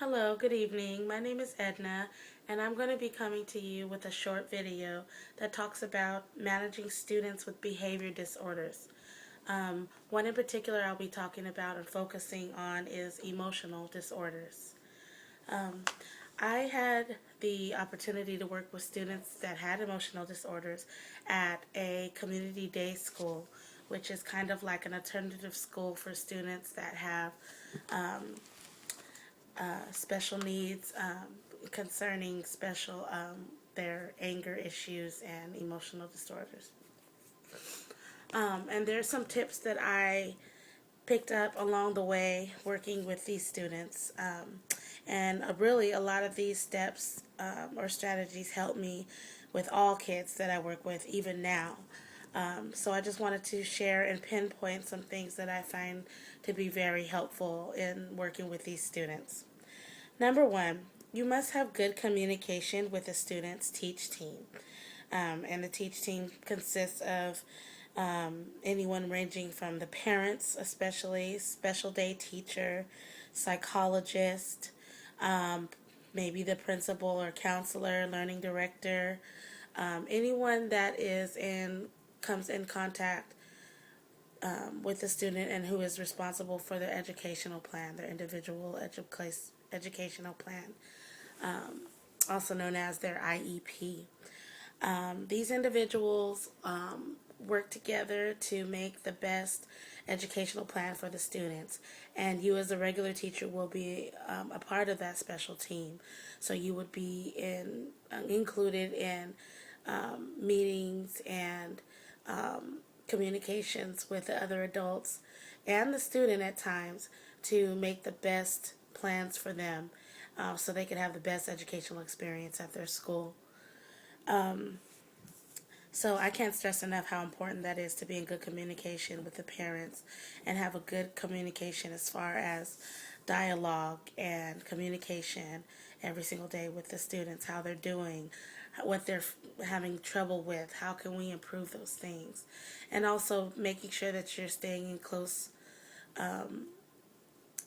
Hello, good evening. My name is Edna, and I'm going to be coming to you with a short video that talks about managing students with behavior disorders. One in particular I'll be talking about and focusing on is emotional disorders. Um, I had the opportunity to work with students that had emotional disorders at a community day school, which is kind of like an alternative school for students that have um, special needs concerning their anger issues and emotional disorders. And there's some tips that I picked up along the way working with these students. And really, a lot of these steps or strategies help me with all kids that I work with, even now. So I just wanted to share and pinpoint some things that I find to be very helpful in working with these students. Number one, you must have good communication with the student's teach team. And the teach team consists of anyone ranging from the parents, especially special day teacher, psychologist, um, maybe the principal or counselor, learning director, anyone that comes in contact with the student and who is responsible for their educational plan, their individual educational plan, also known as their IEP. These individuals work together to make the best educational plan for the students, and you as a regular teacher will be a part of that special team. So you would be included in meetings and communications with the other adults and the student at times to make the best plans for them so they can have the best educational experience at their school. So I can't stress enough how important that is to be in good communication with the parents and have a good communication as far as dialogue and communication every single day with the students, how they're doing, what they're having trouble with, how can we improve those things. And also making sure that you're staying in close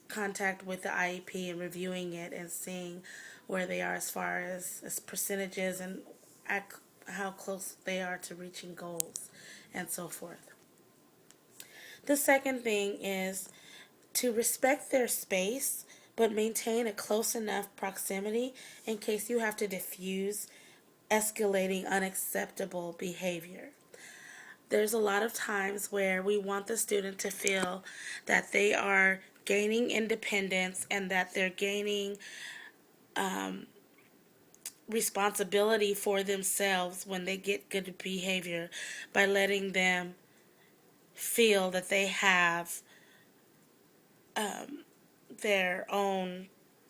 contact with the IEP and reviewing it and seeing where they are as far as percentages and how close they are to reaching goals and so forth. The second thing is to respect their space but maintain a close enough proximity in case you have to diffuse escalating unacceptable behavior. There's a lot of times where we want the student to feel that they are gaining independence and that they're gaining responsibility for themselves when they get good behavior by letting them feel that they have their own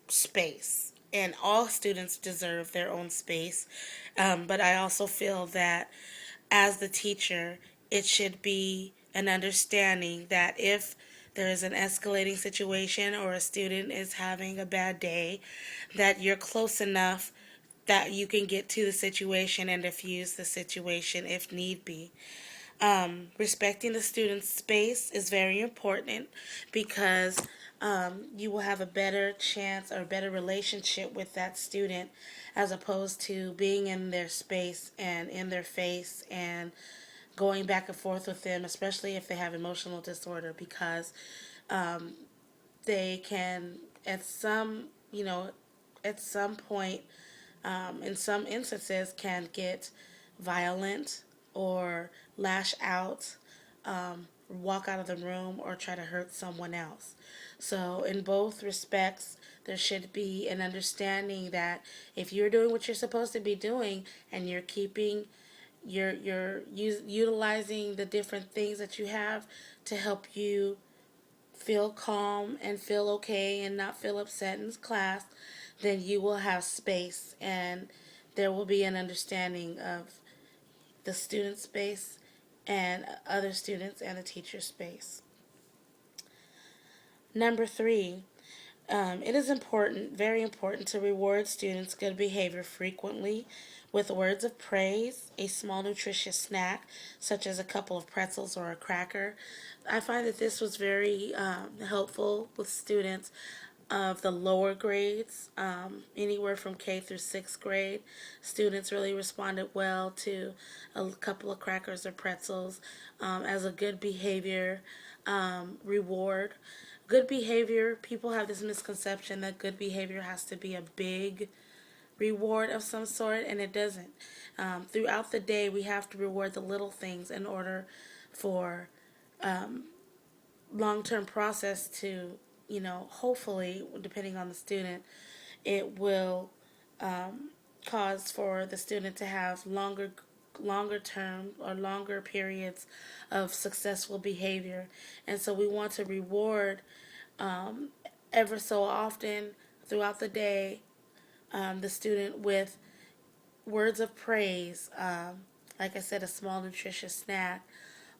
space. And all students deserve their own space. But I also feel that as the teacher, it should be an understanding that if there is an escalating situation or a student is having a bad day, that you're close enough that you can get to the situation and diffuse the situation if need be. Respecting the student's space is very important because you will have a better chance or a better relationship with that student as opposed to being in their space and in their face and going back and forth with them, especially if they have emotional disorder, because they can at some point in some instances can get violent or lash out, walk out of the room, or try to hurt someone else. So in both respects, there should be an understanding that if you're doing what you're supposed to be doing and you're keeping utilizing the different things that you have to help you feel calm and feel okay and not feel upset in class, then you will have space and there will be an understanding of the student space and other students and the teacher space. Number three, it is important, very important, to reward students' good behavior frequently with words of praise, a small nutritious snack, such as a couple of pretzels or a cracker. I find that this was very helpful with students of the lower grades, anywhere from K through sixth grade. Students really responded well to a couple of crackers or pretzels as a good behavior reward. Good behavior, people have this misconception that good behavior has to be a big reward of some sort, and it doesn't. Throughout the day, we have to reward the little things in order for long-term process to, hopefully, depending on the student, it will cause for the student to have longer term or longer periods of successful behavior. And so we want to reward ever so often throughout the day the student with words of praise, like I said, a small nutritious snack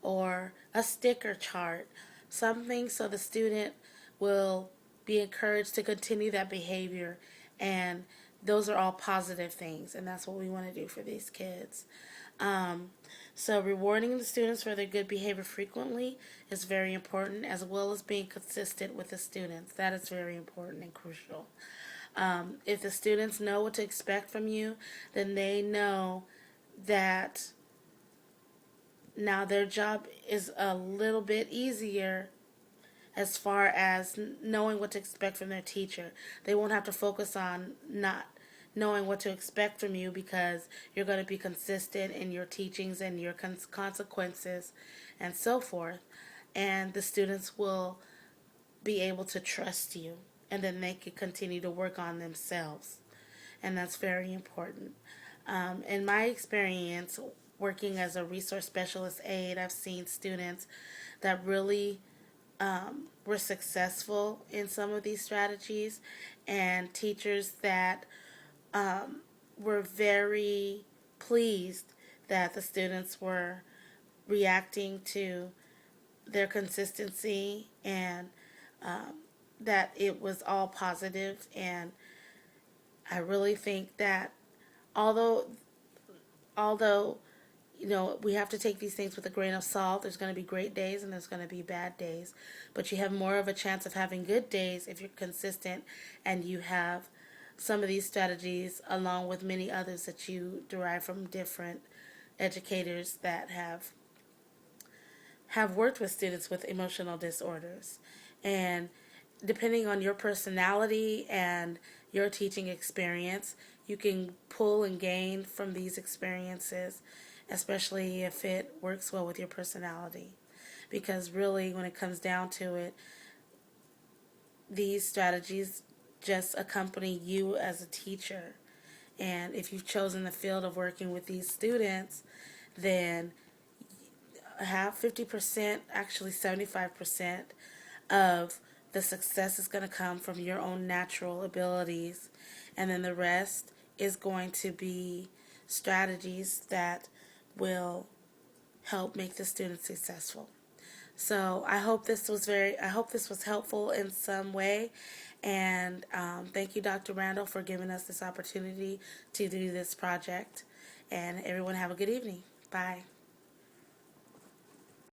or a sticker chart, something so the student will be encouraged to continue that behavior. And those are all positive things, and that's what we want to do for these kids. So rewarding the students for their good behavior frequently is very important, as well as being consistent with the students. That is very important and crucial. If the students know what to expect from you, then they know that now their job is a little bit easier as far as knowing what to expect from their teacher. They won't have to focus on not knowing what to expect from you because you're going to be consistent in your teachings and your consequences and so forth. And the students will be able to trust you, and then they can continue to work on themselves. And that's very important. In my experience, working as a resource specialist aide, I've seen students that really were successful in some of these strategies, and teachers that were very pleased that the students were reacting to their consistency and that it was all positive. And I really think that although although we have to take these things with a grain of salt. There's going to be great days and there's going to be bad days. But you have more of a chance of having good days if you're consistent and you have some of these strategies along with many others that you derive from different educators that have worked with students with emotional disorders. And depending on your personality and your teaching experience, you can pull and gain from these experiences, especially if it works well with your personality. Because really, when it comes down to it, these strategies just accompany you as a teacher. And if you've chosen the field of working with these students, then have 50%, actually 75% of the success is going to come from your own natural abilities. And then the rest is going to be strategies that will help make the student successful. So I hope this was helpful in some way, and thank you, Dr. Randall, for giving us this opportunity to do this project. And everyone have a good evening. Bye.